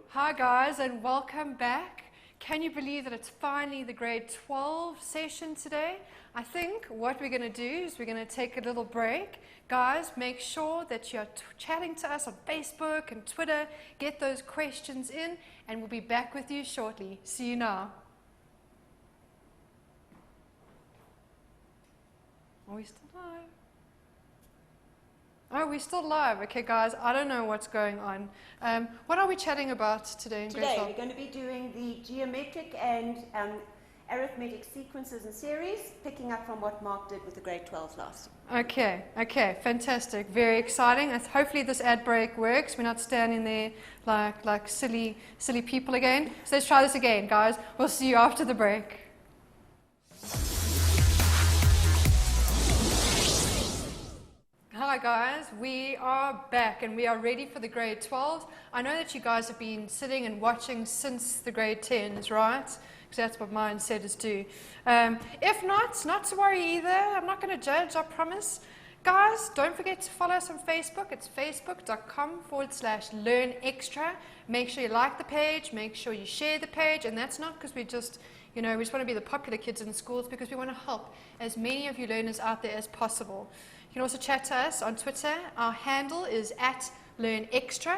Hi guys, and welcome back. Can you believe that it's finally the grade 12 session today? I think what we're going to do is we're going to take a little break. Guys, make sure that you're chatting to us on Facebook and Twitter. Get those questions in, and we'll be back with you shortly. See you now. Are we still live? Oh, we're still live. Okay, guys, I don't know what's going on. What are we chatting about today in grade 12? Today, we're going to be doing the geometric and arithmetic sequences and series, picking up from what Mark did with the grade 12 last. Okay, fantastic. Very exciting. Hopefully this ad break works. We're not standing there like silly people again. So let's try this again, guys. We'll see you after the break. Hi guys, we are back and we are ready for the grade 12s. I know that you guys have been sitting and watching since the grade 10s, right? Because that's what mine said is do. If not to worry either. I'm not going to judge, I promise. Guys, don't forget to follow us on Facebook. It's facebook.com/learnextra. Make sure you like the page, make sure you share the page, and that's not because we just want to be the popular kids in schools, because we want to help as many of you learners out there as possible. You can also chat to us on Twitter. Our handle is @LearnExtra.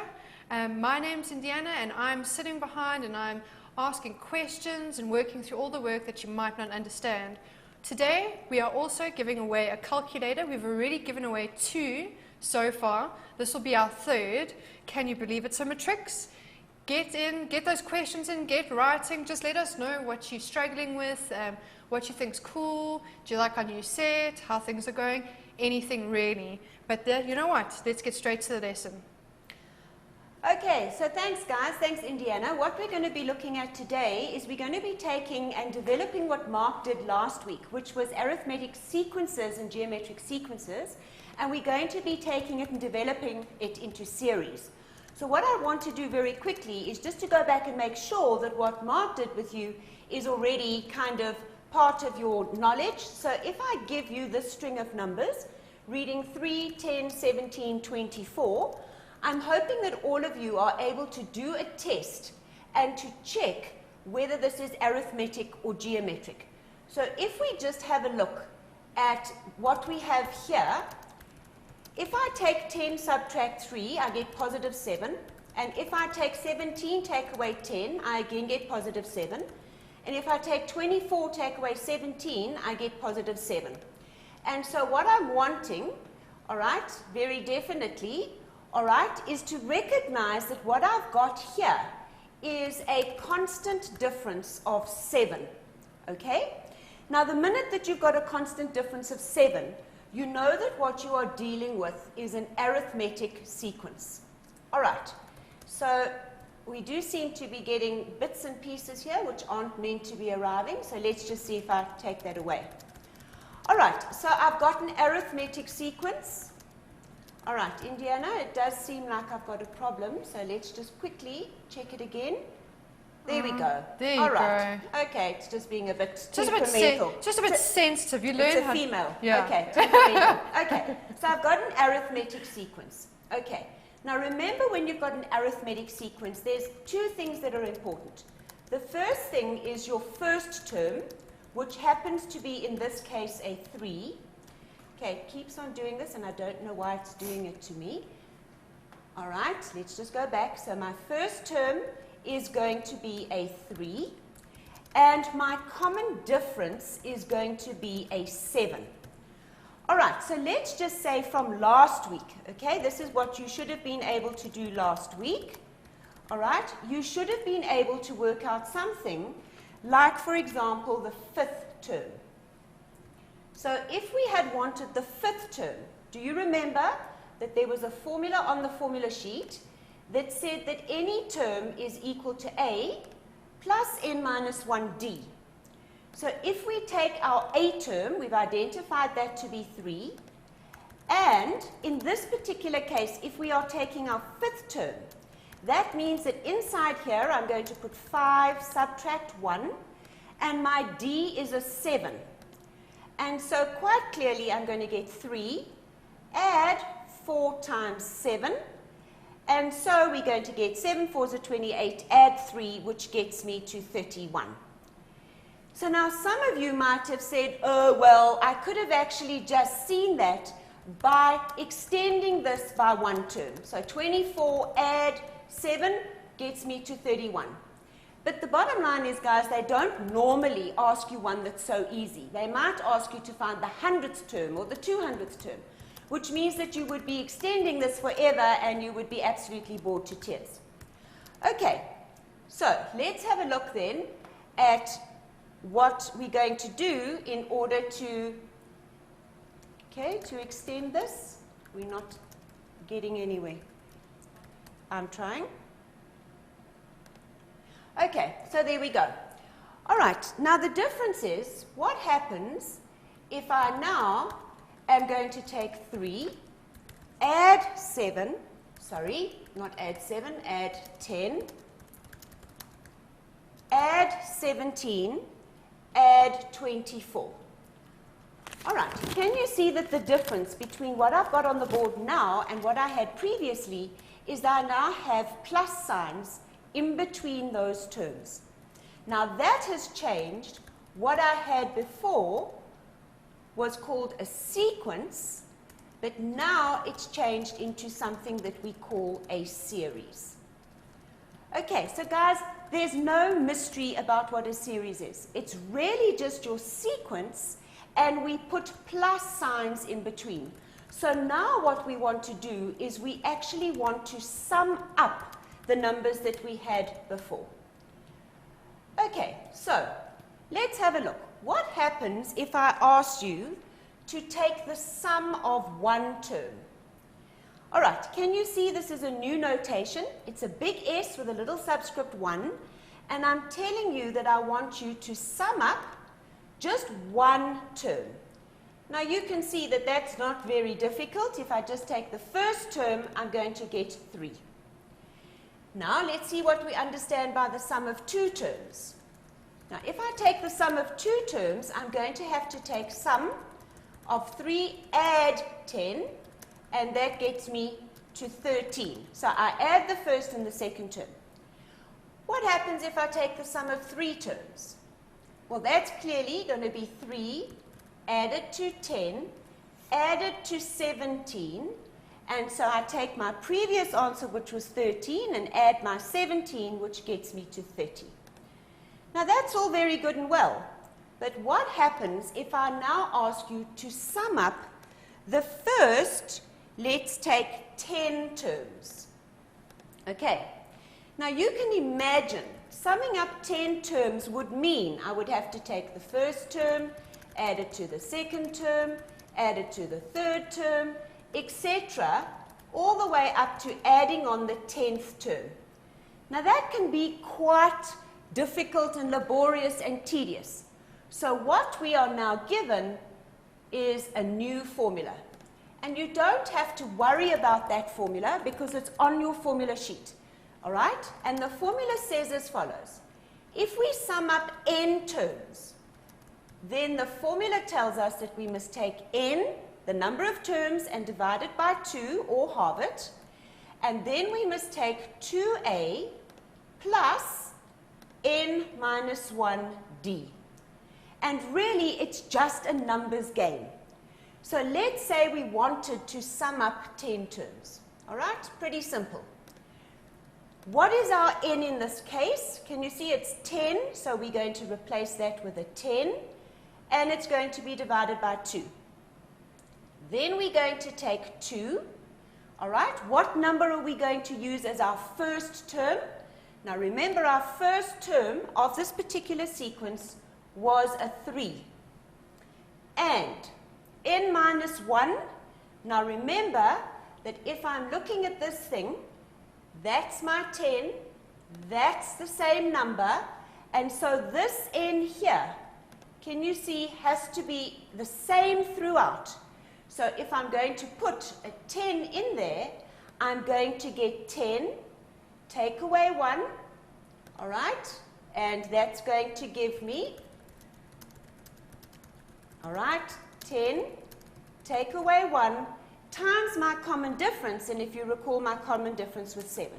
My name's Indiana, and I'm sitting behind and I'm asking questions and working through all the work that you might not understand. Today, we are also giving away a calculator. We've already given away 2 so far. This will be our 3rd. Can you believe it? So matrics, get those questions in, get writing. Just let us know what you're struggling with, what you think's cool. Do you like our new set? How things are going? Anything really. But you know what? Let's get straight to the lesson. Okay, so thanks guys, thanks Indiana. What we're going to be looking at today is we're going to be taking and developing what Mark did last week, which was arithmetic sequences and geometric sequences, and we're going to be taking it and developing it into series. So what I want to do very quickly is just to go back and make sure that what Mark did with you is already kind of part of your knowledge. So if I give you this string of numbers, reading 3, 10, 17, 24, I'm hoping that all of you are able to do a test and to check whether this is arithmetic or geometric. So if we just have a look at what we have here, if I take 10 subtract 3, I get positive 7. And if I take 17 take away 10, I again get positive 7. And if I take 24 take away 17, I get positive 7. And so what I'm wanting, all right, very definitely, all right, is to recognize that what I've got here is a constant difference of 7, okay? Now, the minute that you've got a constant difference of 7, you know that what you are dealing with is an arithmetic sequence. All right, so we do seem to be getting bits and pieces here which aren't meant to be arriving, so let's just see if I take that away. All right, so I've got an arithmetic sequence. All right, Indiana, it does seem like I've got a problem, so let's just quickly check it again. There we go. There you All right. go. Okay, it's just being a bit temperamental. Just a bit sensitive. You learn it's how a female. Yeah. Okay, temperamental. Okay, so I've got an arithmetic sequence. Okay, now remember when you've got an arithmetic sequence, there's 2 things that are important. The first thing is your first term, which happens to be, in this case, a 3. Okay, it keeps on doing this, and I don't know why it's doing it to me. All right, let's just go back. So my first term is going to be a 3, and my common difference is going to be a 7. All right, so let's just say from last week, okay, this is what you should have been able to do last week. All right, you should have been able to work out something like, for example, the 5th term. So if we had wanted the 5th term, do you remember that there was a formula on the formula sheet that said that any term is equal to A plus n minus 1d. So if we take our A term, we've identified that to be 3, and in this particular case, if we are taking our 5th term, that means that inside here I'm going to put 5 subtract 1, and my d is a 7. And so quite clearly I'm going to get 3, add 4 times 7, and so we're going to get 7 4s are 28, add 3, which gets me to 31. So now some of you might have said, oh, well, I could have actually just seen that by extending this by 1 term. So 24 add 7 gets me to 31. But the bottom line is, guys, they don't normally ask you one that's so easy. They might ask you to find the 100th term or the 200th term, which means that you would be extending this forever and you would be absolutely bored to tears. Okay, so let's have a look then at what we're going to do in order to, to extend this. We're not getting anywhere. I'm trying. Okay, so there we go. All right, now the difference is, what happens if I now am going to take 3, add 7, sorry, not add 7, add 10, add 17, add 24. All right, can you see that the difference between what I've got on the board now and what I had previously is that I now have plus signs in between those terms. Now that has changed. What I had before was called a sequence, but now it's changed into something that we call a series. Okay, so guys, there's no mystery about what a series is. It's really just your sequence, and we put plus signs in between. So now what we want to do is we actually want to sum up the numbers that we had before. Okay, so let's have a look. What happens if I ask you to take the sum of one term? All right, can you see this is a new notation? It's a big S with a little subscript 1, and I'm telling you that I want you to sum up just one term. Now you can see that that's not very difficult. If I just take the first term, I'm going to get 3. Now let's see what we understand by the sum of 2 terms. Now if I take the sum of 2 terms, I'm going to have to take sum of 3 add 10, and that gets me to 13. So I add the first and the second term. What happens if I take the sum of 3 terms? Well, that's clearly going to be 3 added to 10, added to 17, and so I take my previous answer, which was 13, and add my 17, which gets me to 30. Now that's all very good and well, but what happens if I now ask you to sum up the first, let's take 10 terms. Okay, now you can imagine summing up 10 terms would mean I would have to take the first term, add it to the second term, add it to the third term, etc., all the way up to adding on the 10th term. Now that can be quite difficult and laborious and tedious. So what we are now given is a new formula. And you don't have to worry about that formula because it's on your formula sheet. All right? And the formula says as follows. If we sum up n terms, then the formula tells us that we must take n, the number of terms, and divide it by 2 or halve it. And then we must take 2a plus n minus 1d. And really, it's just a numbers game. So let's say we wanted to sum up 10 terms. All right? Pretty simple. What is our n in this case? Can you see it's 10? So we're going to replace that with a 10. And it's going to be divided by 2. Then we're going to take 2. All right? What number are we going to use as our first term? Now remember, our first term of this particular sequence was a 3. And n minus 1, now remember that if I'm looking at this thing, that's my 10, that's the same number, and so this n here, can you see, has to be the same throughout. So if I'm going to put a 10 in there, I'm going to get 10, take away 1, all right, and that's going to give me All right, 10, take away 1, times my common difference, and if you recall, my common difference was 7.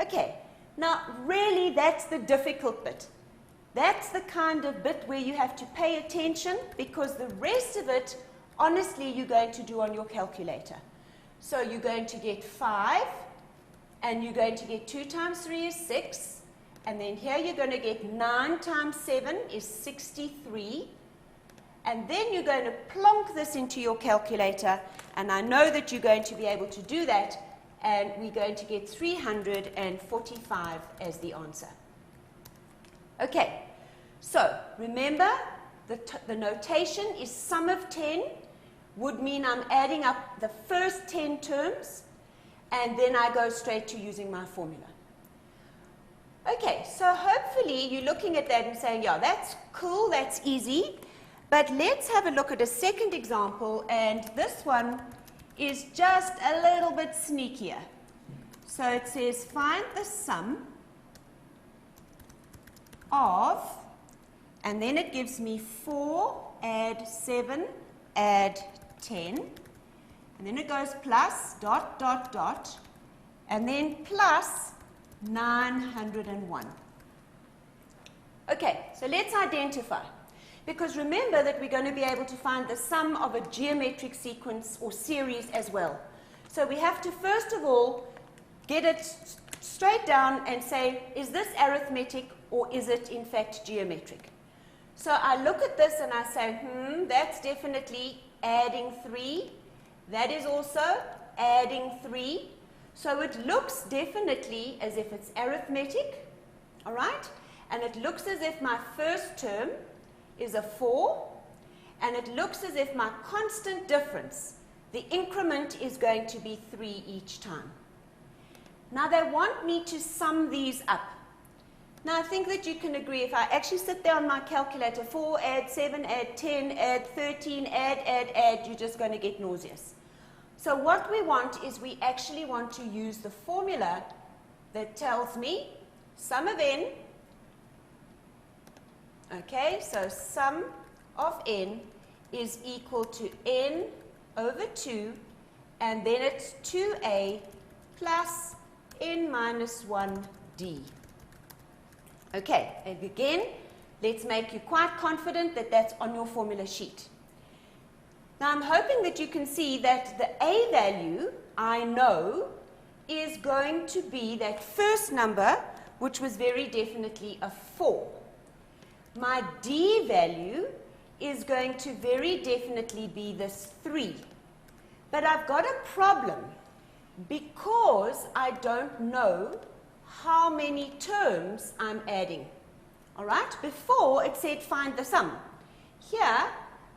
Okay, now really that's the difficult bit. That's the kind of bit where you have to pay attention, because the rest of it, honestly, you're going to do on your calculator. So you're going to get 5, and you're going to get 2 times 3 is 6, and then here you're going to get 9 times 7 is 63, and then you're going to plonk this into your calculator, and I know that you're going to be able to do that, and we're going to get 345 as the answer. Okay, so remember the notation is sum of 10 would mean I'm adding up the first 10 terms, and then I go straight to using my formula. Okay, so hopefully you're looking at that and saying, yeah, that's cool, that's easy. But let's have a look at a second example, and this one is just a little bit sneakier. So it says find the sum of, and then it gives me 4 add 7 add 10, and then it goes plus dot dot dot, and then plus 901. Okay, so let's identify. Because remember that we're going to be able to find the sum of a geometric sequence or series as well. So we have to first of all get it straight down and say, is this arithmetic or is it in fact geometric? So I look at this and I say, that's definitely adding 3. That is also adding 3. So it looks definitely as if it's arithmetic, all right? And it looks as if my first term is a 4, and it looks as if my constant difference, the increment, is going to be 3 each time. Now they want me to sum these up. Now I think that you can agree, if I actually sit there on my calculator, 4 add 7 add 10 add 13 add, you're just going to get nauseous. So what we want is we actually want to use the formula that tells me sum of n. Okay, so sum of n is equal to n over 2, and then it's 2a plus n minus 1d. Okay, and again, let's make you quite confident that that's on your formula sheet. Now I'm hoping that you can see that the a value, I know, is going to be that first number, which was very definitely a 4. My d value is going to very definitely be this 3. But I've got a problem because I don't know how many terms I'm adding. All right? Before it said find the sum. Here,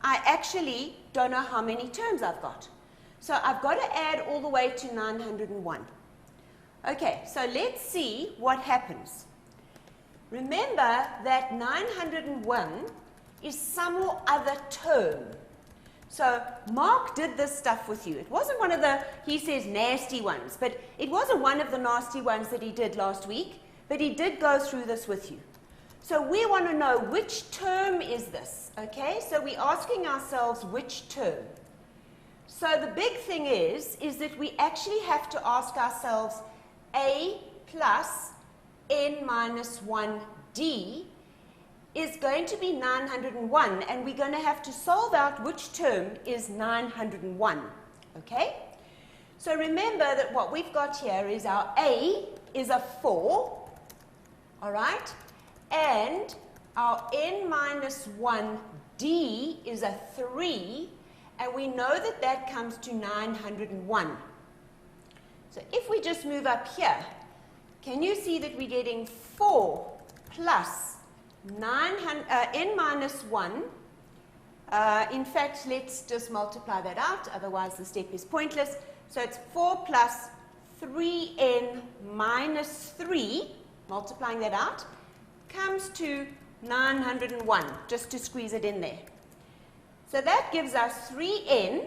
I actually don't know how many terms I've got. So I've got to add all the way to 901. Okay, so let's see what happens. Remember that 901 is some or other term. So Mark did this stuff with you. It wasn't one of the, he says, nasty ones, but it wasn't one of the nasty ones that he did last week, but he did go through this with you. So we want to know which term is this, okay? So we're asking ourselves which term. So the big thing is that we actually have to ask ourselves a plus n minus 1d is going to be 901, and we're going to have to solve out which term is 901, okay? So remember that what we've got here is our a is a 4, all right? And our n minus 1d is a 3, and we know that that comes to 901. So if we just move up here, can you see that we're getting 4 plus n minus 1? In fact, let's just multiply that out, otherwise the step is pointless. So it's 4 plus 3n minus 3, multiplying that out, comes to 901, just to squeeze it in there. So that gives us 3n,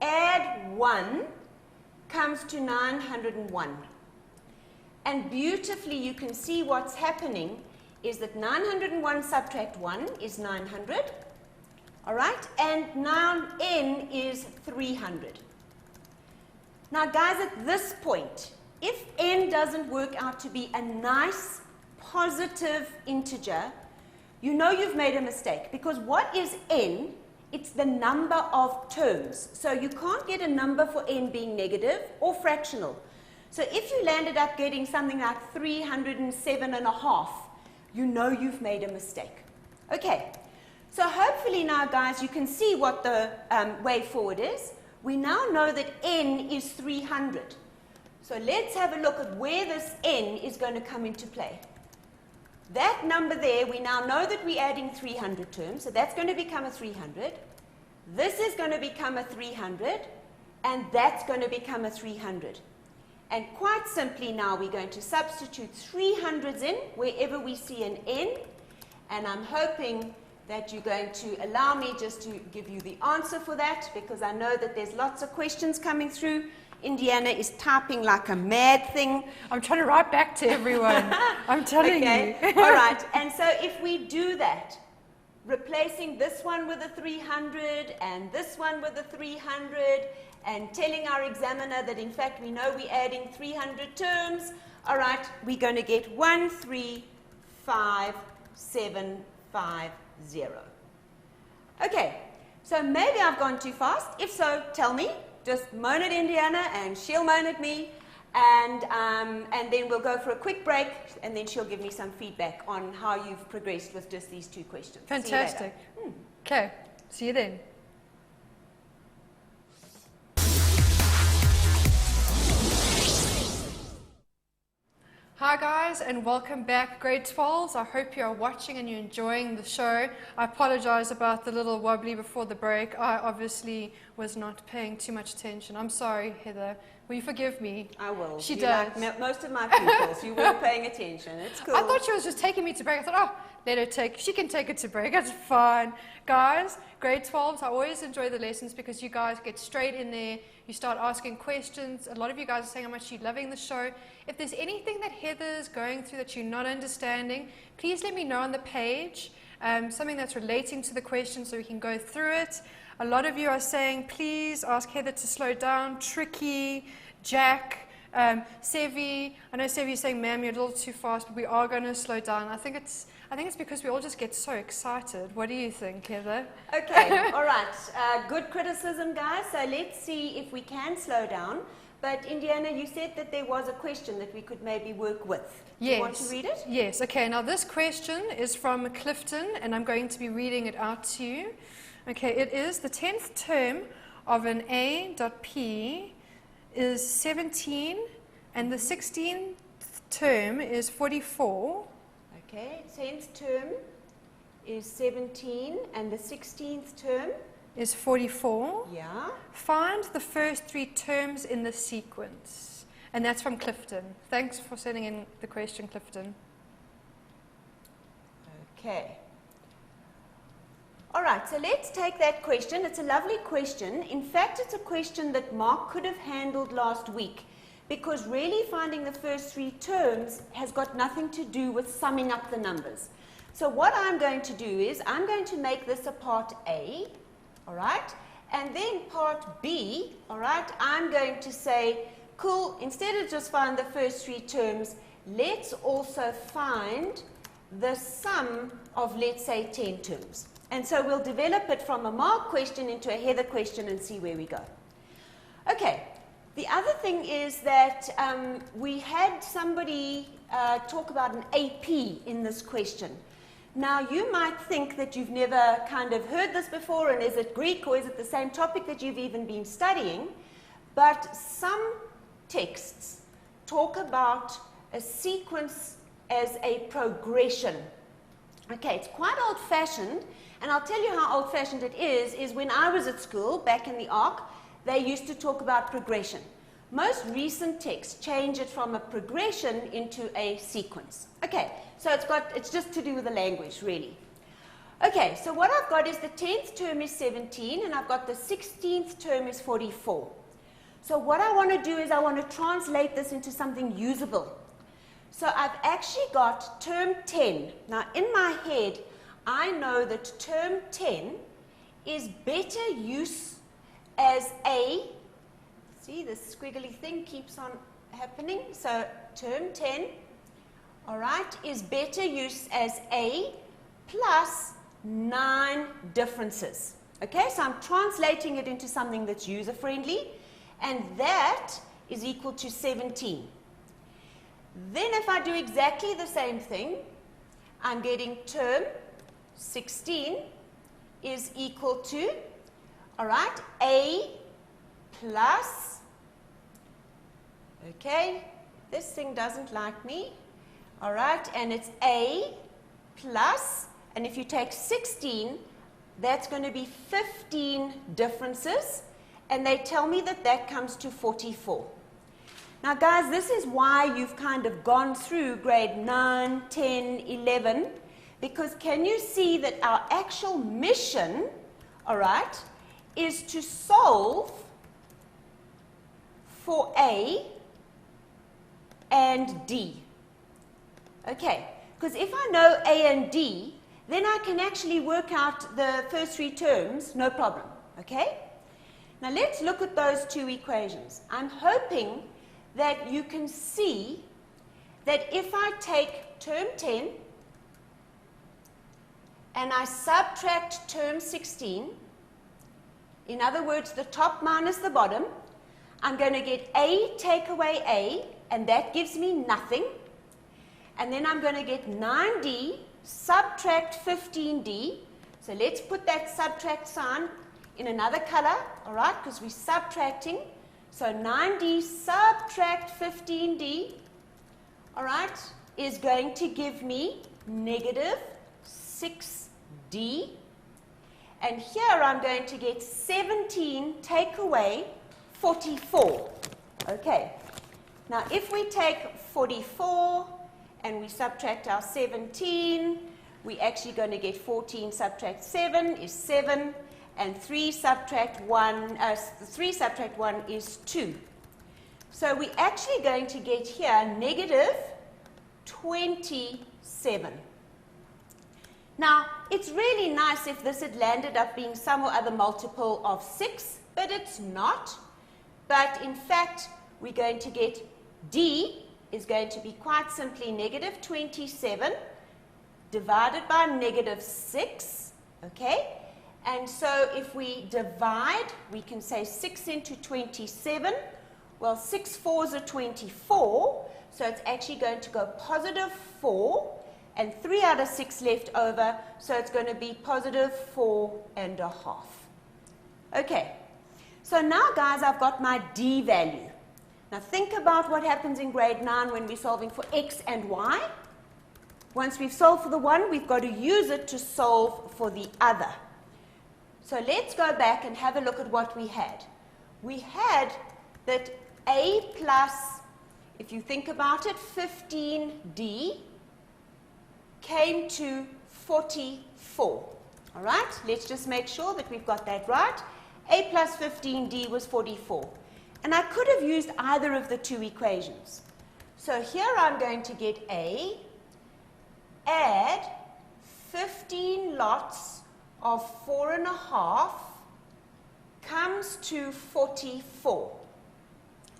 add 1, comes to 901. And beautifully you can see what's happening is that 901 subtract 1 is 900. All right, and now n is 300. Now guys, at this point, if n doesn't work out to be a nice positive integer, you know you've made a mistake, because what is n? It's the number of terms. So you can't get a number for n being negative or fractional. So if you landed up getting something like 307.5, you know you've made a mistake. Okay, so hopefully now guys you can see what the way forward is. We now know that n is 300. So let's have a look at where this n is going to come into play. That number there, we now know that we're adding 300 terms, so that's going to become a 300. This is going to become a 300, and that's going to become a 300. And quite simply now we're going to substitute 300s in wherever we see an n, and I'm hoping that you're going to allow me just to give you the answer for that, because I know that there's lots of questions coming through. Indiana is typing like a mad thing. I'm trying to write back to everyone. I'm telling you. All right. And so if we do that, replacing this one with a 300 and this one with a 300 and telling our examiner that in fact we know we're adding 300 terms, all right, we're going to get 135,750. Okay. So maybe I've gone too fast. If so, tell me. Just moan at Indiana and she'll moan at me, and then we'll go for a quick break, and then she'll give me some feedback on how you've progressed with just these two questions. Fantastic. Okay, see you then. Hi guys, and welcome back, grade 12s. I hope you are watching and you're enjoying the show. I apologize about the little wobbly before the break. I obviously was not paying too much attention. I'm sorry, Heather. Will you forgive me? I will. She you does. Like most of my pupils, you weren't paying attention. It's cool. I thought she was just taking me to break. I thought, oh, let her take, she can take it to break. That's fine. Guys, grade 12s, I always enjoy the lessons because you guys get straight in there. You start asking questions. A lot of you guys are saying how much you're loving the show. If there's anything that Heather's going through that you're not understanding, please let me know on the page, something that's relating to the question so we can go through it. A lot of you are saying, please ask Heather to slow down. Tricky, Jack, Sevi. I know Sevi is saying, ma'am, you're a little too fast, but we are going to slow down. I think it's because we all just get so excited. What do you think, Heather? Okay, all right. Good criticism, guys. So let's see if we can slow down. But Indiana, you said that there was a question that we could maybe work with. Yes. Do you want to read it? Yes. Okay, now this question is from Clifton, and I'm going to be reading it out to you. Okay, it is the 10th term of an A dot P is 17, and the 16th term is 44. Okay, 10th term is 17, and the 16th term is 44. Yeah. Find the first three terms in the sequence. And that's from Clifton. Thanks for sending in the question, Clifton. Okay. All right, so let's take that question. It's a lovely question. In fact, it's a question that Mark could have handled last week, because really finding the first three terms has got nothing to do with summing up the numbers. So what I'm going to do is I'm going to make this a part A, all right? And then part B, all right, I'm going to say, cool, instead of just find the first three terms, let's also find the sum of, let's say, 10 terms. And so we'll develop it from a Mark question into a Heather question and see where we go. Okay. The other thing is that we had somebody talk about an AP in this question. Now, you might think that you've never kind of heard this before, and is it Greek or is it the same topic that you've even been studying? But some texts talk about a sequence as a progression. Okay, it's quite old-fashioned, and I'll tell you how old-fashioned it is when I was at school, back in the ARC, they used to talk about progression. Most recent texts change it from a progression into a sequence. Okay, so it's just to do with the language, really. Okay, so what I've got is the 10th term is 17, and I've got the 16th term is 44. So what I want to do is I want to translate this into something usable. So I've actually got term 10. Now, in my head, I know that term 10 is better use as a, see this squiggly thing keeps on happening, so term 10, all right, is better use as a plus 9 differences. Okay, so I'm translating it into something that's user-friendly, and that is equal to 17. Then if I do exactly the same thing, I'm getting term 16 is equal to, all right, a plus, okay, this thing doesn't like me, all right, and it's a plus, and if you take 16, that's going to be 15 differences, and they tell me that that comes to 44. Now guys, this is why you've kind of gone through grade 9, 10, 11, because can you see that our actual mission, all right, is to solve for A and D. Okay, because if I know A and D, then I can actually work out the first 3 terms, no problem, okay? Now let's look at those 2 equations. I'm hoping that you can see that if I take term 10 and I subtract term 16, in other words, the top minus the bottom, I'm going to get A take away A, and that gives me nothing. And then I'm going to get 9D subtract 15D. So let's put that subtract sign in another color, all right, because we're subtracting. So 9D subtract 15D, all right, is going to give me negative 6D. And here I'm going to get 17 take away 44. Okay. Now if we take 44 and we subtract our 17, we're actually going to get 14 subtract 7 is 7. And 3 subtract 1 is 2. So we're actually going to get here negative 27. Now, it's really nice if this had landed up being some or other multiple of 6, but it's not. But in fact, we're going to get D is going to be quite simply negative 27 divided by negative 6, okay? And so if we divide, we can say 6 into 27. Well, 6 fours are 24, so it's actually going to go positive 4, and 3 out of 6 left over, so it's going to be positive 4.5. Okay, so now guys, I've got my D value. Now think about what happens in grade 9 when we're solving for X and Y. Once we've solved for the one, we've got to use it to solve for the other. So let's go back and have a look at what we had. We had that A plus, if you think about it, 15D came to 44. All right, let's just make sure that we've got that right. A plus 15D was 44. And I could have used either of the 2 equations. So here I'm going to get A, add 15 lots of 4.5 comes to 44.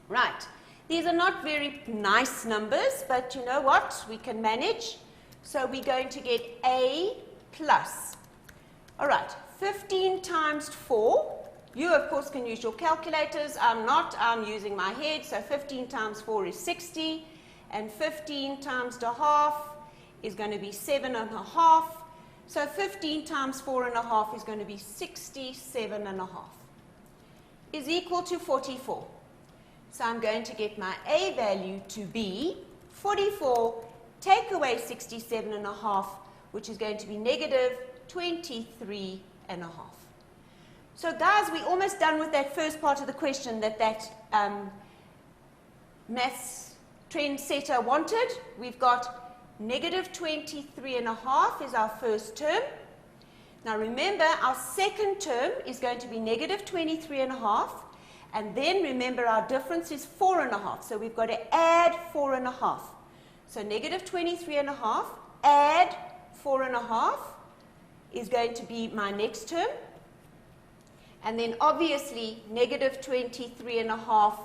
Right. These are not very nice numbers, but you know what? We can manage. So we're going to get A plus. All right. 15 times 4. You, of course, can use your calculators. I'm not. I'm using my head. So 15 times 4 is 60. And 15 times a half is going to be 7.5. So 15 times 4.5 is going to be 67.5 is equal to 44. So I'm going to get my A value to be 44, take away 67.5, which is going to be negative 23.5. So guys, we're almost done with that first part of the question that maths trend setter wanted. We've got negative 23.5 is our first term. Now remember, our second term is going to be negative 23.5. And then remember, our difference is 4.5. So we've got to add 4.5. So negative 23.5, add 4.5 is going to be my next term. And then obviously negative 23.5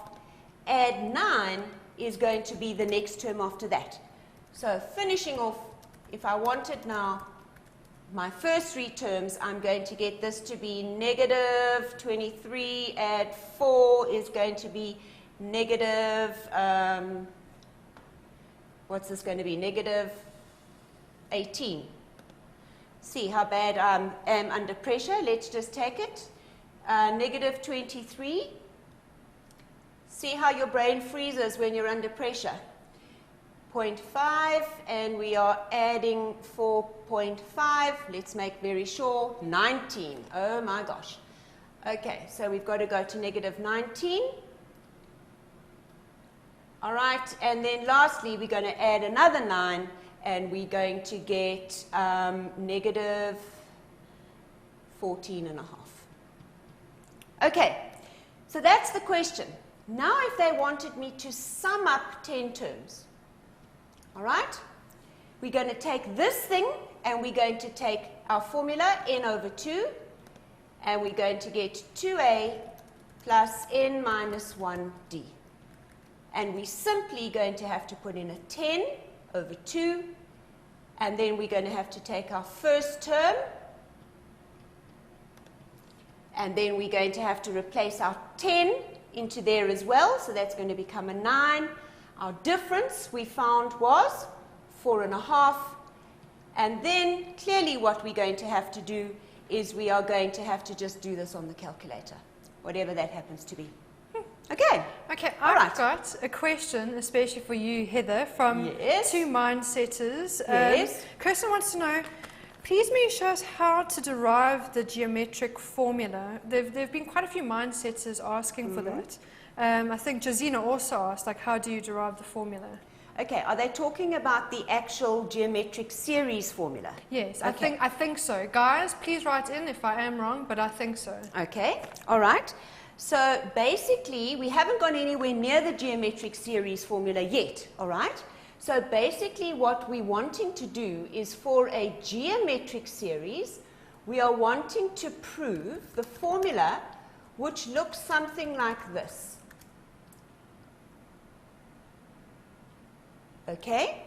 add 9 is going to be the next term after that. So finishing off, if I wanted now my first three terms, I'm going to get this to be negative 23 add 4 is going to be negative, what's this going to be? Negative 18. See how bad I am under pressure. Let's just take it. Negative 23. See how your brain freezes when you're under pressure. 0.5, and we are adding 4.5. Let's make very sure. 19. Oh my gosh. Okay, so we've got to go to negative 19. All right, and then lastly, we're going to add another 9, and we're going to get negative 14.5. Okay, so that's the question. Now if they wanted me to sum up 10 terms, all right, we're going to take this thing and we're going to take our formula n over 2, and we're going to get 2a plus n minus 1d. And we're simply going to have to put in a 10 over 2, and then we're going to have to take our first term, and then we're going to have to replace our 10 into there as well, so that's going to become a 9. Our difference we found was 4.5, and then clearly what we're going to have to do is we are going to have to just do this on the calculator, whatever that happens to be. Okay. Okay, All I've right. got a question, especially for you, Heather, from Yes. two mindsetters. Yes. Kirsten wants to know, please may you show us how to derive the geometric formula. There have been quite a few mindsetters asking for that. I think Josina also asked, like, how do you derive the formula? Okay, are they talking about the actual geometric series formula? Yes, Okay. I think so. Guys, please write in if I am wrong, but I think so. Okay, all right. So basically, we haven't gone anywhere near the geometric series formula yet, all right? So basically what we're wanting to do is for a geometric series, we are wanting to prove the formula which looks something like this. Okay?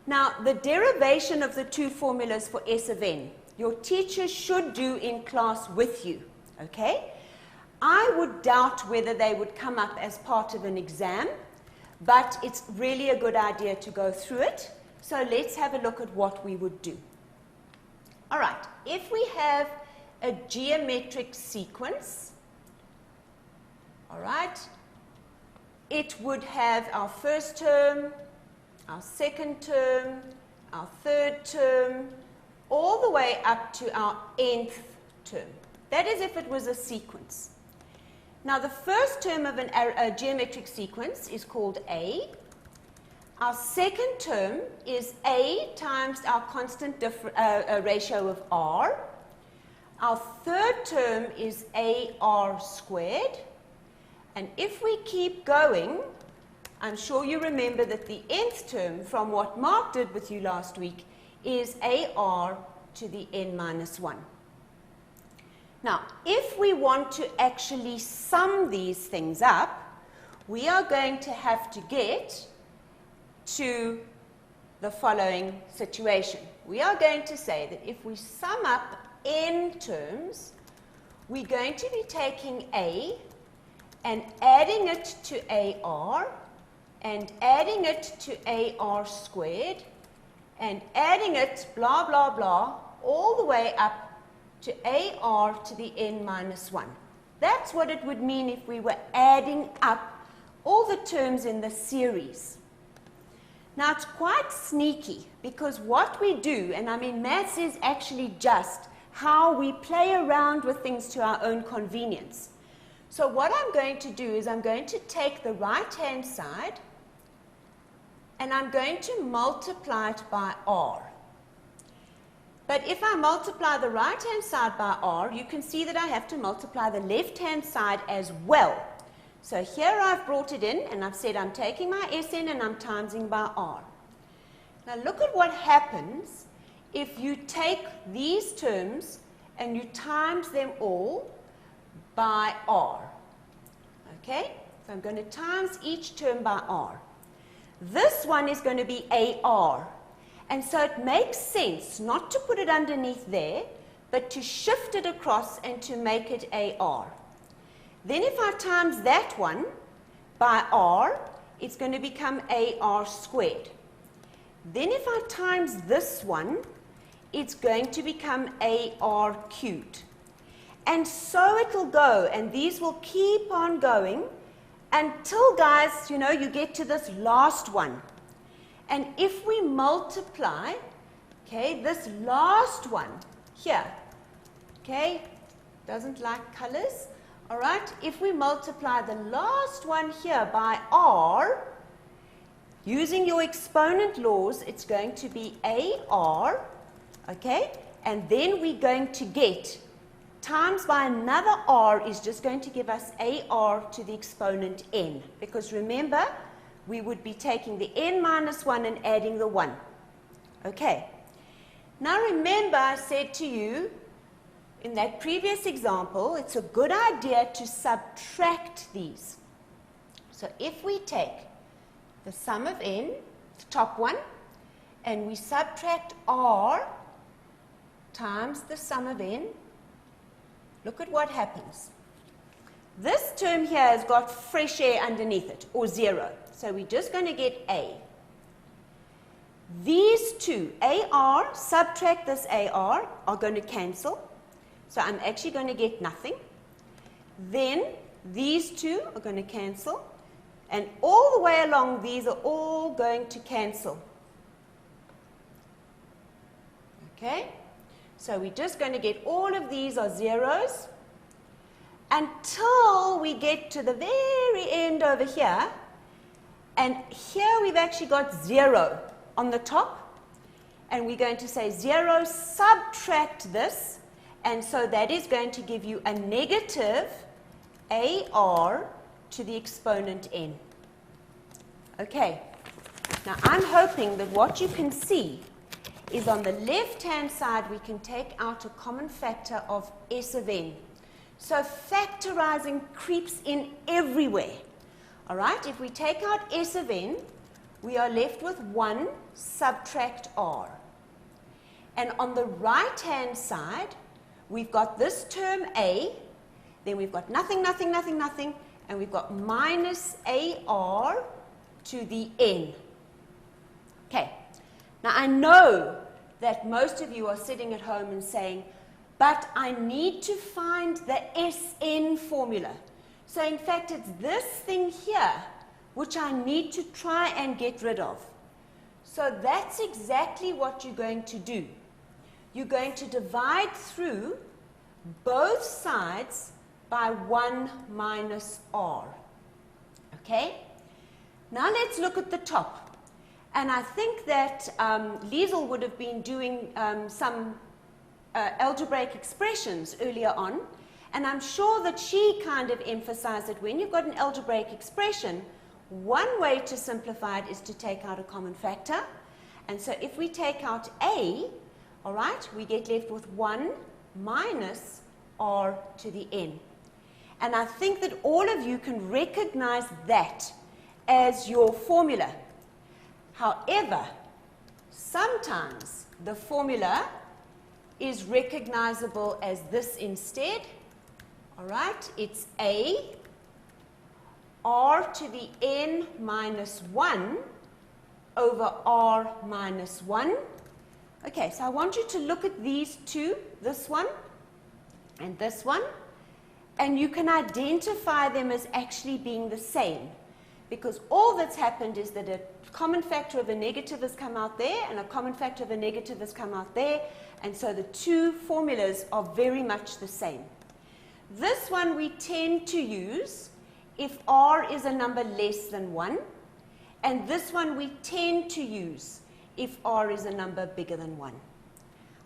Now, the derivation of the two formulas for S of n, your teacher should do in class with you, okay? I would doubt whether they would come up as part of an exam, but it's really a good idea to go through it. So let's have a look at what we would do. All right, if we have a geometric sequence, all right, it would have our first term, our second term, our third term, all the way up to our nth term. That is if it was a sequence. Now, the first term of a geometric sequence is called A. Our second term is A times our constant ratio of R. Our third term is AR squared. And if we keep going, I'm sure you remember that the nth term from what Mark did with you last week is AR to the n minus 1. Now, if we want to actually sum these things up, we are going to have to get to the following situation. We are going to say that if we sum up n terms, we're going to be taking A and adding it to AR, and adding it to AR squared, and adding it, blah, blah, blah, all the way up to AR to the n minus 1. That's what it would mean if we were adding up all the terms in the series. Now, it's quite sneaky, because what we do, and I mean, maths is actually just how we play around with things to our own convenience. So what I'm going to do is I'm going to take the right-hand side, and I'm going to multiply it by R. But if I multiply the right-hand side by R, you can see that I have to multiply the left-hand side as well. So here I've brought it in, and I've said I'm taking my Sn and I'm timesing by R. Now look at what happens if you take these terms and you times them all by r. Okay? So I'm going to times each term by r. This one is going to be AR. And so it makes sense not to put it underneath there, but to shift it across and to make it AR. Then if I times that one by r, it's going to become AR squared. Then if I times this one, it's going to become AR cubed. And so it will go, and these will keep on going until, guys, you know, you get to this last one. And if we multiply, okay, this last one here, okay, doesn't like colors, all right, if we multiply the last one here by r, using your exponent laws, it's going to be AR, okay, and then we're going to get times by another r is just going to give us AR to the exponent n, because remember, we would be taking the n minus 1 and adding the 1. Okay. Now remember, I said to you in that previous example, it's a good idea to subtract these. So if we take the sum of n, the top one, and we subtract r times the sum of n, look at what happens. This term here has got fresh air underneath it, or 0. So we're just going to get A. These two, AR, subtract this AR, are going to cancel. So I'm actually going to get nothing. Then these two are going to cancel. And all the way along, these are all going to cancel. Okay? So we're just going to get all of these are zeros until we get to the very end over here. And here we've actually got 0 on the top. And we're going to say 0, subtract this. And so that is going to give you a negative AR to the exponent n. Okay. Now I'm hoping that what you can see is on the left-hand side we can take out a common factor of S of n. So factorizing creeps in everywhere. All right, if we take out S of n, we are left with 1 subtract r. And on the right-hand side, we've got this term a, then we've got nothing, nothing, nothing, nothing, and we've got minus ar to the n. Okay, now I know that most of you are sitting at home and saying, but I need to find the Sn formula. So in fact, it's this thing here which I need to try and get rid of. So that's exactly what you're going to do. You're going to divide through both sides by 1 minus r. Okay? Now let's look at the top. And I think that Liesel would have been doing some algebraic expressions earlier on. And I'm sure that she kind of emphasized that when you've got an algebraic expression, one way to simplify it is to take out a common factor. And so if we take out a, all right, we get left with 1 minus r to the n. And I think that all of you can recognize that as your formula. However, sometimes the formula is recognizable as this instead. All right, it's a r to the n minus 1 over r minus 1. Okay, so I want you to look at these two, this one and this one, and you can identify them as actually being the same, because all that's happened is that a common factor of a negative has come out there and a common factor of a negative has come out there, and so the two formulas are very much the same. This one we tend to use if r is a number less than 1, and this one we tend to use if r is a number bigger than 1.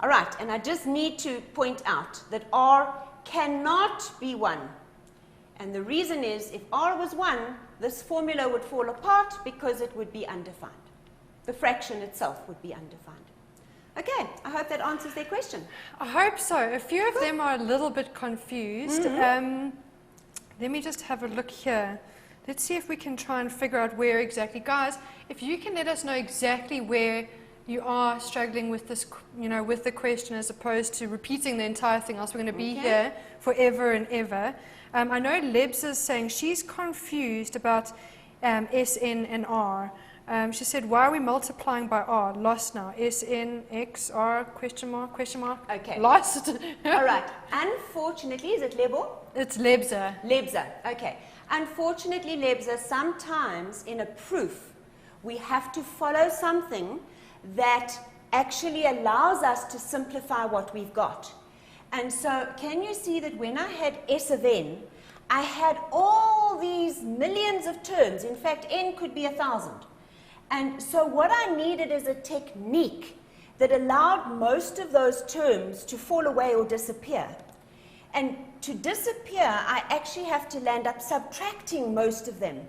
All right, and I just need to point out that r cannot be 1. And the reason is if r was 1, this formula would fall apart because it would be undefined. The fraction itself would be undefined. Okay, I hope that answers their question. I hope so. A few of them are a little bit confused. Let me just have a look here. Let's see if we can try and figure out where exactly. Guys, if you can let us know exactly where you are struggling with this, with the question as opposed to repeating the entire thing, else we're going to be here forever and ever. I know Lebs is saying she's confused about SN and R. She said, why are we multiplying by R? Lost now. SN, X, R, question mark, question mark. Okay. Lost. All right. Unfortunately, is it Lebel? It's Lebza. Lebza, okay. Unfortunately, Lebza, sometimes in a proof, we have to follow something that actually allows us to simplify what we've got. And so, can you see that when I had S of n, I had all these millions of terms. In fact, n could be 1,000. And so what I needed is a technique that allowed most of those terms to fall away or disappear. And to disappear, I actually have to land up subtracting most of them.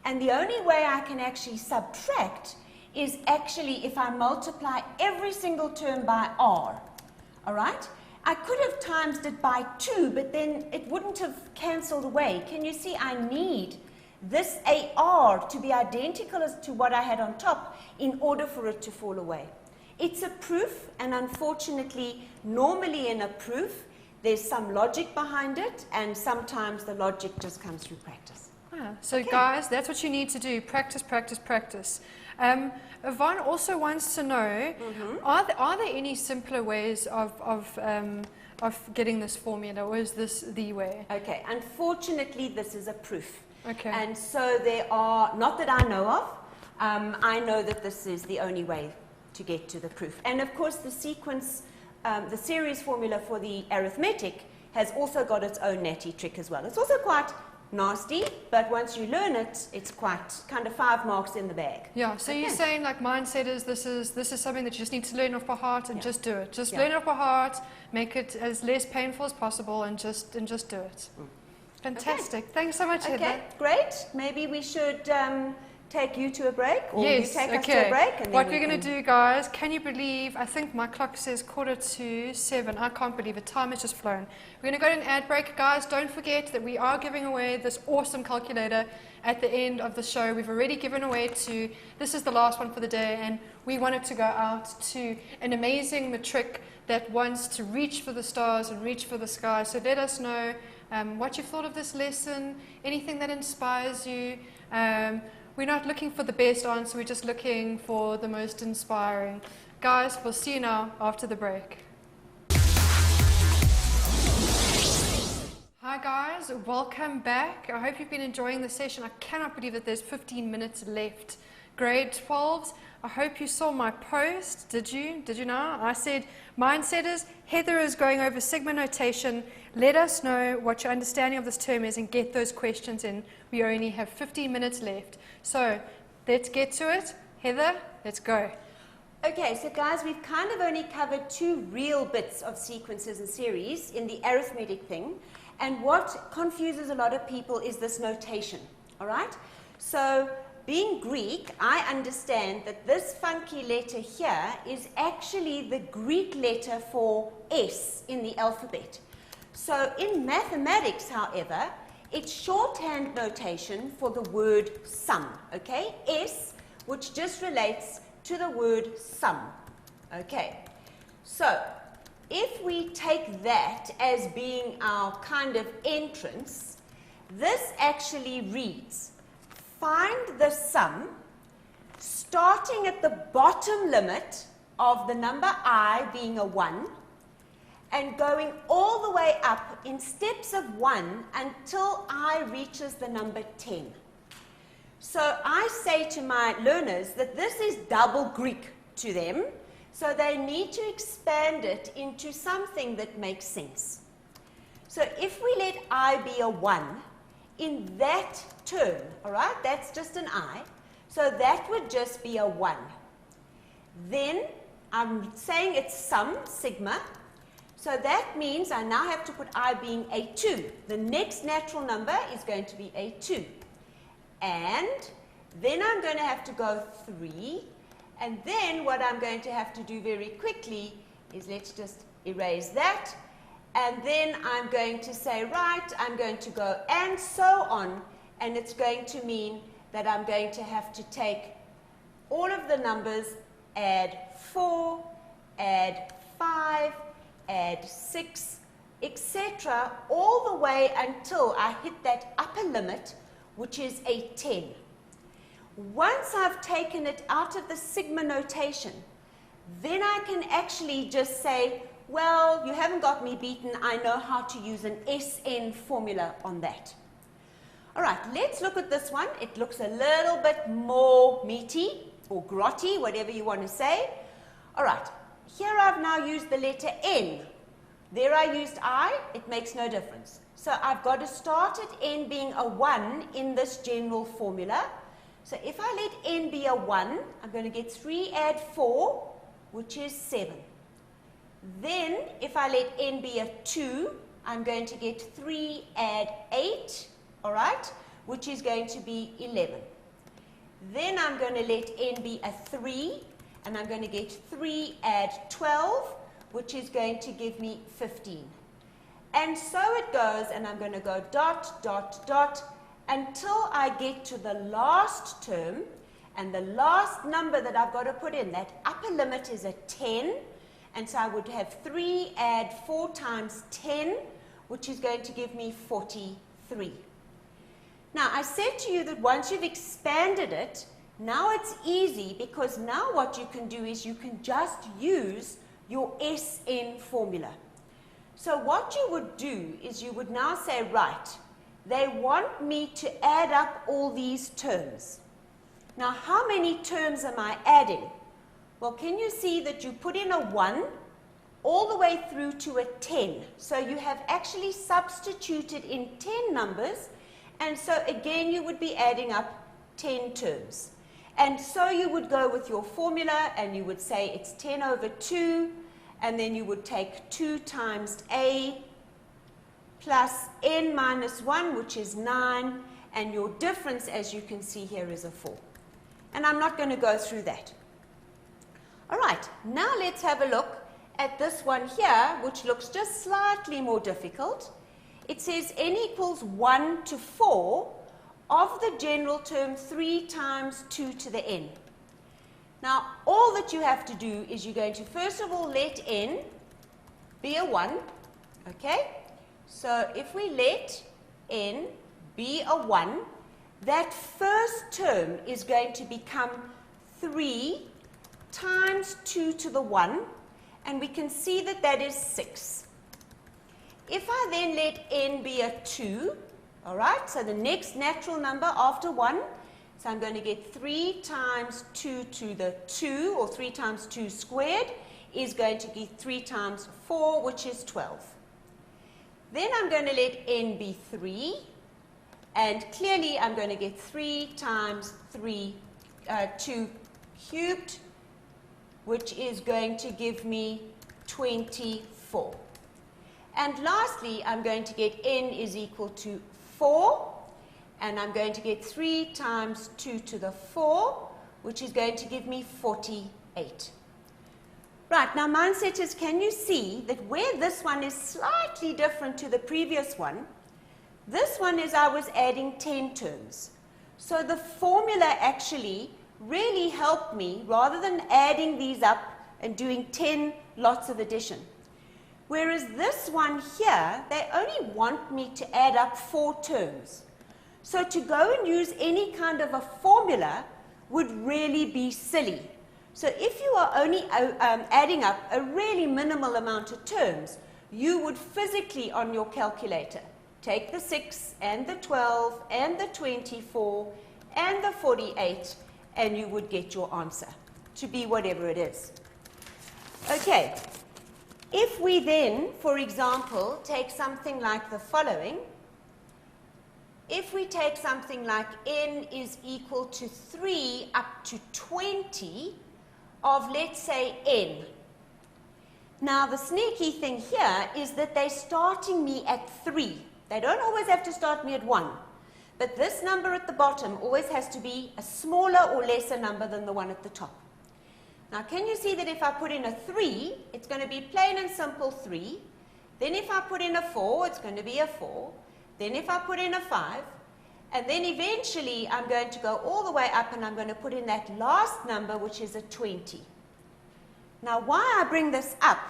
And the only way I can actually subtract is actually if I multiply every single term by r. All right? I could have times it by 2, but then it wouldn't have cancelled away. Can you see I need this AR to be identical as to what I had on top in order for it to fall away? It's a proof, and unfortunately, normally in a proof, there's some logic behind it, and sometimes the logic just comes through practice. So guys, that's what you need to do. Practice, practice, practice. Yvonne also wants to know, are there any simpler ways of getting this formula, or is this the way? Okay, unfortunately, this is a proof. Okay. And so there are, not that I know of, I know that this is the only way to get to the proof. And of course, the sequence, the series formula for the arithmetic has also got its own natty trick as well. It's also quite nasty, but once you learn it, it's quite kind of 5 marks in the bag. Yeah, so you're saying like mindset is this is something that you just need to learn off by heart and just do it. Just learn it off by heart, make it as less painful as possible, and just do it. Fantastic. Thanks so much, Heather. Okay, great. Maybe we should take you to a break, or yes, you take us to a break. And what we're going to do, guys, can you believe, I think my clock says 6:45. I can't believe it. Time has just flown. We're going to go to an ad break. Guys, don't forget that we are giving away this awesome calculator at the end of the show. We've already given away this is the last one for the day, and we wanted to go out to an amazing matric that wants to reach for the stars and reach for the sky. So let us know what you've thought of this lesson, anything that inspires you. We're not looking for the best answer, we're just looking for the most inspiring. Guys, we'll see you now after the break. Hi guys, welcome back. I hope you've been enjoying the session. I cannot believe that there's 15 minutes left. Grade 12s, I hope you saw my post. Did you? Did you know? I said, mindsetters, Heather is going over sigma notation. Let us know what your understanding of this term is and get those questions in. We only have 15 minutes left. So let's get to it. Heather, let's go. Okay, so guys, we've kind of only covered 2 real bits of sequences and series in the arithmetic thing. And what confuses a lot of people is this notation, all right? So being Greek, I understand that this funky letter here is actually the Greek letter for S in the alphabet. So in mathematics, however, it's shorthand notation for the word sum, okay? S, which just relates to the word sum, okay? So if we take that as being our kind of entrance, this actually reads, find the sum starting at the bottom limit of the number I being a 1 and going all the way up in steps of 1 until I reaches the number 10. So I say to my learners that this is double Greek to them, so they need to expand it into something that makes sense. So if we let I be a 1, in that term, all right, that's just an I, so that would just be a 1. Then I'm saying it's sum, sigma, so that means I now have to put I being a 2. The next natural number is going to be a 2. And then I'm going to have to go 3, And then what I'm going to have to do very quickly is let's just erase that. And then I'm going to say, right, I'm going to go and so on. And it's going to mean that I'm going to have to take all of the numbers, add 4, add 5, add 6, etc., all the way until I hit that upper limit, which is a 10. Once I've taken it out of the sigma notation, then I can actually just say, well, you haven't got me beaten. I know how to use an SN formula on that. All right, let's look at this one. It looks a little bit more meaty or grotty, whatever you want to say. All right, here I've now used the letter N. There I used I. It makes no difference. So I've got to start at N being a 1 in this general formula. So if I let N be a 1, I'm going to get 3 add 4, which is 7. Then if I let N be a 2, I'm going to get 3 add 8, all right, which is going to be 11. Then I'm going to let N be a 3, and I'm going to get 3 add 12, which is going to give me 15. And so it goes, and I'm going to go dot, dot, dot, until I get to the last term, and the last number that I've got to put in, that upper limit is a 10, and so I would have 3 add 4 times 10, which is going to give me 43. Now, I said to you that once you've expanded it, now it's easy, because now what you can do is you can just use your SN formula. So what you would do is you would now say, right, they want me to add up all these terms. Now, how many terms am I adding? Well, can you see that you put in a 1 all the way through to a 10? So you have actually substituted in 10 numbers, and so again you would be adding up 10 terms. And so you would go with your formula, and you would say it's 10 over 2, and then you would take 2 times A plus N minus 1, which is 9, and your difference, as you can see here, is a 4. And I'm not going to go through that. All right, now let's have a look at this one here, which looks just slightly more difficult. It says N equals 1 to 4 of the general term 3 times 2 to the N. Now, all that you have to do is you're going to first of all let N be a 1, okay? So if we let N be a 1, that first term is going to become 3 times 2 to the 1, and we can see that that is 6. If I then let N be a 2, all right, so the next natural number after 1, so I'm going to get 3 times 2 to the 2, or 3 times 2 squared, is going to be 3 times 4, which is 12. Then I'm going to let N be 3, and clearly I'm going to get 3 times 2 cubed, which is going to give me 24. And lastly, I'm going to get N is equal to 4, and I'm going to get 3 times 2 to the 4, which is going to give me 48. Right, now mindsetters, can you see that where this one is slightly different to the previous one, this one is I was adding 10 terms. So the formula actually really helped me rather than adding these up and doing 10 lots of addition. Whereas this one here, they only want me to add up 4 terms. So to go and use any kind of a formula would really be silly. So if you are only adding up a really minimal amount of terms, you would physically on your calculator take the 6 and the 12 and the 24 and the 48, and you would get your answer to be whatever it is. Okay, if we then, for example, take something like the following. If we take something like N is equal to 3 up to 20 of, let's say, N. Now, the sneaky thing here is that they're starting me at 3. They don't always have to start me at 1. But this number at the bottom always has to be a smaller or lesser number than the one at the top. Now, can you see that if I put in a 3, it's going to be plain and simple 3. Then if I put in a 4, it's going to be a 4. Then if I put in a 5, and then eventually I'm going to go all the way up and I'm going to put in that last number, which is a 20. Now, why I bring this up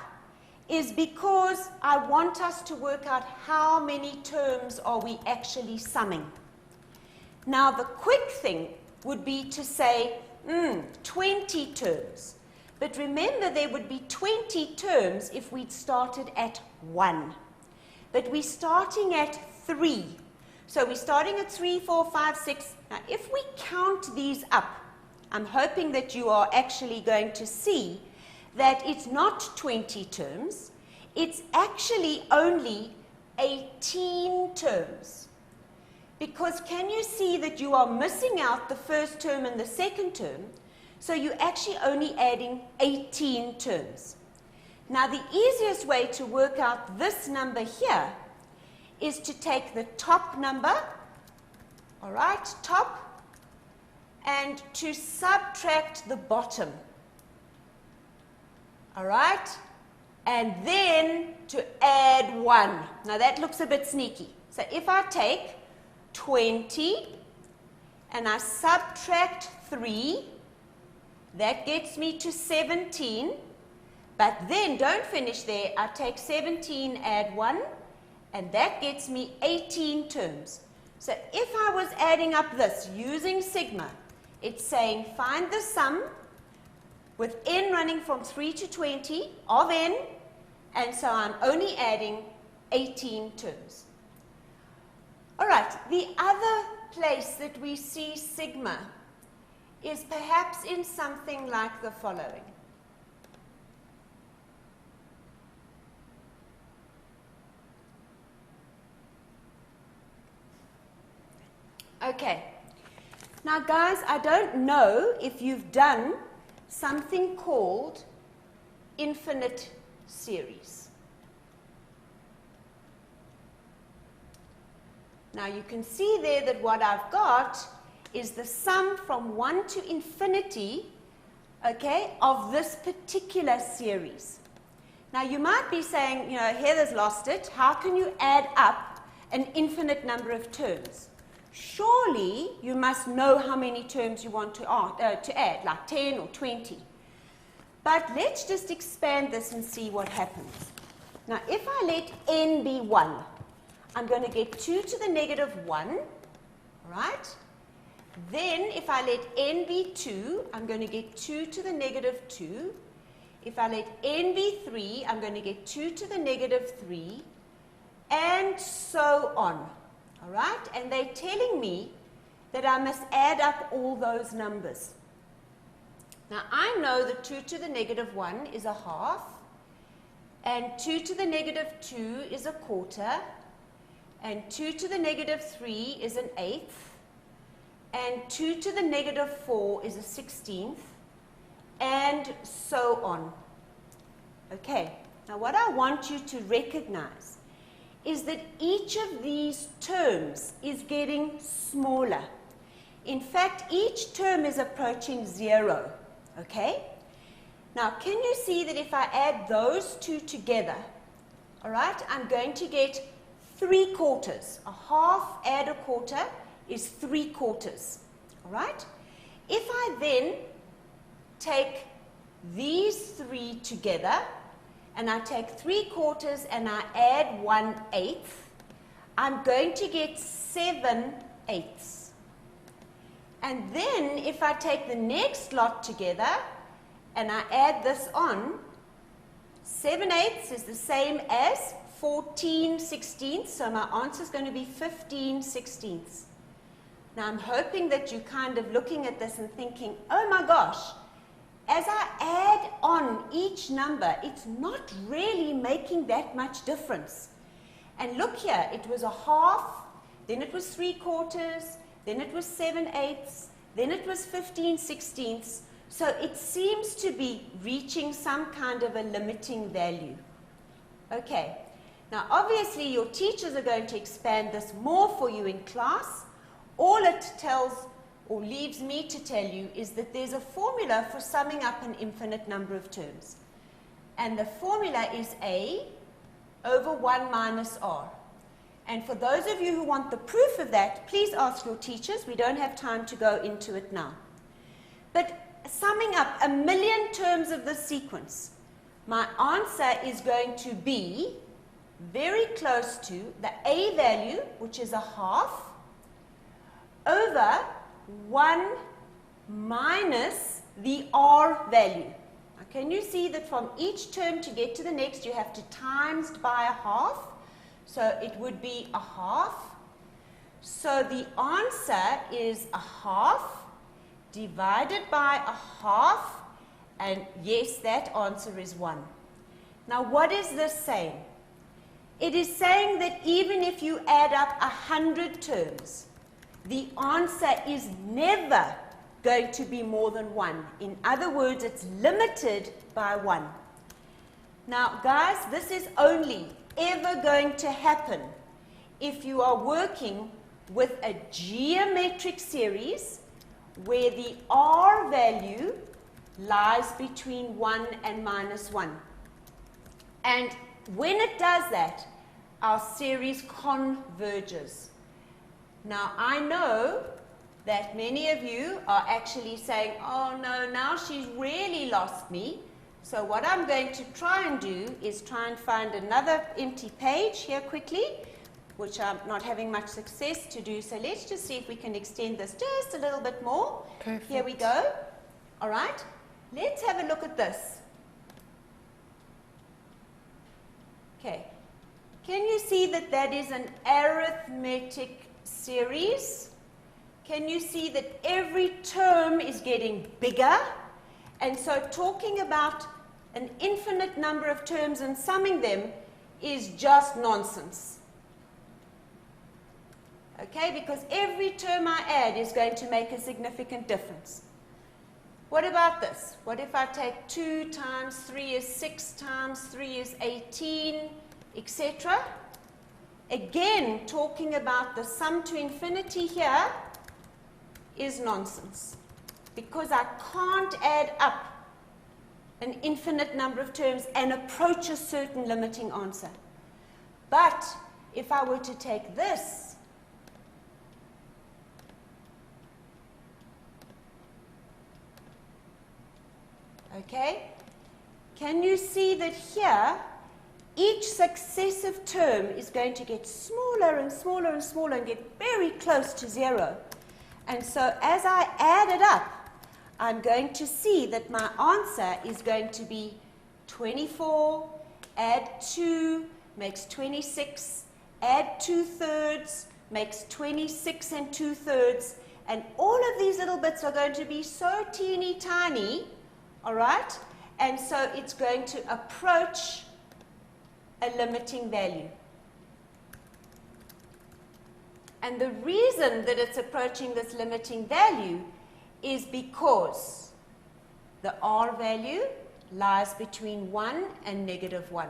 is because I want us to work out how many terms are we actually summing. Now, the quick thing would be to say, 20 terms. But remember, there would be 20 terms if we'd started at 1. But we're starting at 3. So we're starting at 3, 4, 5, 6. Now, if we count these up, I'm hoping that you are actually going to see that it's not 20 terms. It's actually only 18 terms. Because can you see that you are missing out the first term and the second term? So you're actually only adding 18 terms. Now, the easiest way to work out this number here is to take the top number, all right, top, and to subtract the bottom, all right, and then to add 1. Now, that looks a bit sneaky. So if I take 20 and I subtract 3, that gets me to 17. But then don't finish there. I take 17, add 1, and that gets me 18 terms. So if I was adding up this using sigma, it's saying find the sum with n running from 3 to 20 of n, and so I'm only adding 18 terms. All right, the other place that we see sigma is perhaps in something like the following. Okay, now guys, I don't know if you've done something called infinite series. Now you can see there that what I've got is the sum from 1 to infinity, okay, of this particular series. Now you might be saying, you know, Heather's lost it. How can you add up an infinite number of terms? Surely you must know how many terms you want to add, like 10 or 20. But let's just expand this and see what happens. Now if I let n be 1, I'm going to get 2 to the negative 1, right? Then if I let n be 2, I'm going to get 2 to the negative 2. If I let n be 3, I'm going to get 2 to the negative 3, and so on. All right? And they're telling me that I must add up all those numbers. Now, I know that 2 to the negative 1 is a half, and 2 to the negative 2 is a quarter, and 2 to the negative 3 is an eighth, and 2 to the negative 4 is a 16th, and so on. Okay, now what I want you to recognize is that each of these terms is getting smaller. In fact, each term is approaching 0, okay? Now, can you see that if I add those two together, all right, I'm going to get 3 quarters. A half add a quarter is 3 quarters, all right? If I then take these 3 together, and I take 3 quarters and I add 1/8, I'm going to get 7/8. And then if I take the next lot together and I add this on, 7/8 is the same as 14/16, so my answer is going to be 15/16. Now I'm hoping that you're kind of looking at this and thinking, oh my gosh, as I add on each number, it's not really making that much difference. And look here, it was a half, then it was 3 quarters, then it was 7/8, then it was 15/16. So it seems to be reaching some kind of a limiting value. Okay, now obviously your teachers are going to expand this more for you in class. All it tells, or leaves me to tell you, is that there's a formula for summing up an infinite number of terms. And the formula is A over 1 minus R. And for those of you who want the proof of that, please ask your teachers. We don't have time to go into it now. But summing up 1,000,000 terms of this sequence, my answer is going to be very close to the A value, which is 1/2, over 1 minus the R value. Now, can you see that from each term to get to the next, you have to times by 1/2? So it would be 1/2. So the answer is 1/2 divided by 1/2, and yes, that answer is 1. Now, what is this saying? It is saying that even if you add up 100 terms, the answer is never going to be more than 1. In other words, it's limited by 1. Now, guys, this is only ever going to happen if you are working with a geometric series where the R value lies between 1 and minus 1. And when it does that, our series converges. Now, I know that many of you are actually saying, oh no, now she's really lost me. So what I'm going to try and do is try and find another empty page here quickly, which I'm not having much success to do. So let's just see if we can extend this just a little bit more. Perfect. Here we go. All right. Let's have a look at this. Okay. Can you see that that is an arithmetic series? Can you see that every term is getting bigger? And so talking about an infinite number of terms and summing them is just nonsense. Okay, because every term I add is going to make a significant difference. What about this? What if I take 2 times 3 is 6 times 3 is 18, etc.? Again, talking about the sum to infinity here is nonsense, because I can't add up an infinite number of terms and approach a certain limiting answer. But if I were to take this, okay, can you see that here each successive term is going to get smaller and smaller and smaller and get very close to 0? And so as I add it up, I'm going to see that my answer is going to be 24, add 2 makes 26, add 2/3 makes 26 and 2/3, and all of these little bits are going to be so teeny tiny, all right? And so it's going to approach a limiting value. And the reason that it's approaching this limiting value is because the R value lies between 1 and -1.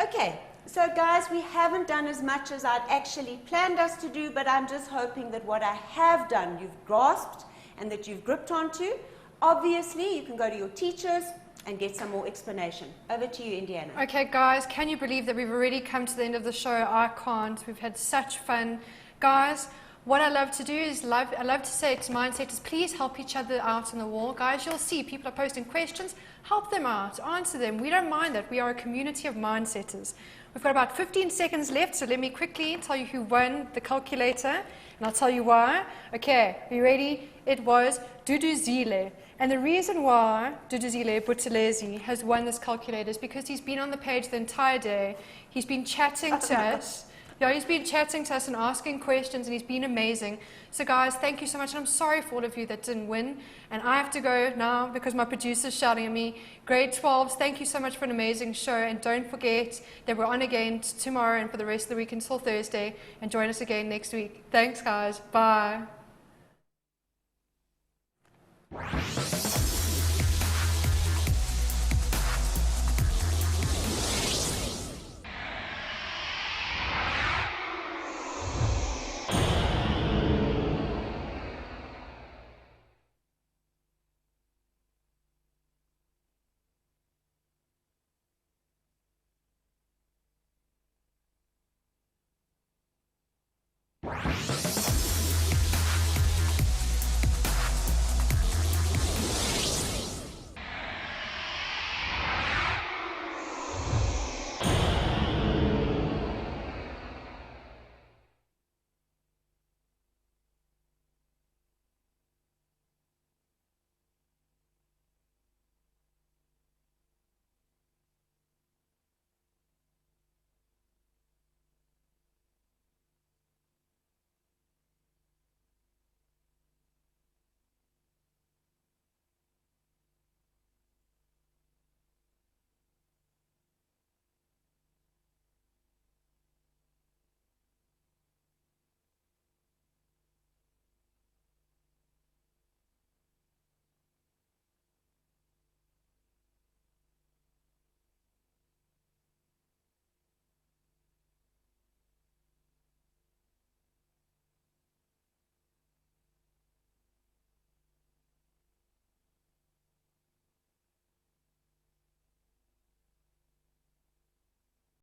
Okay, so guys, we haven't done as much as I'd actually planned us to do, but I'm just hoping that what I have done you've grasped and that you've gripped onto. Obviously, you can go to your teachers and get some more explanation. Over to you, Indiana. Okay, guys, can you believe that we've already come to the end of the show? I can't. We've had such fun. Guys, what I love to do is, I love to say to mindsetters, please help each other out on the wall. Guys, you'll see people are posting questions. Help them out. Answer them. We don't mind that. We are a community of mindsetters. We've got about 15 seconds left, so let me quickly tell you who won the calculator, and I'll tell you why. Okay, are you ready? It was Duduzile. And the reason why Duduzile Buthelezi has won this calculator is because he's been on the page the entire day. He's been chatting to us. Yeah, he's been chatting to us and asking questions, and he's been amazing. So guys, thank you so much. And I'm sorry for all of you that didn't win. And I have to go now because my producer's shouting at me. Grade 12s, thank you so much for an amazing show. And don't forget that we're on again tomorrow and for the rest of the week until Thursday. And join us again next week. Thanks, guys. Bye.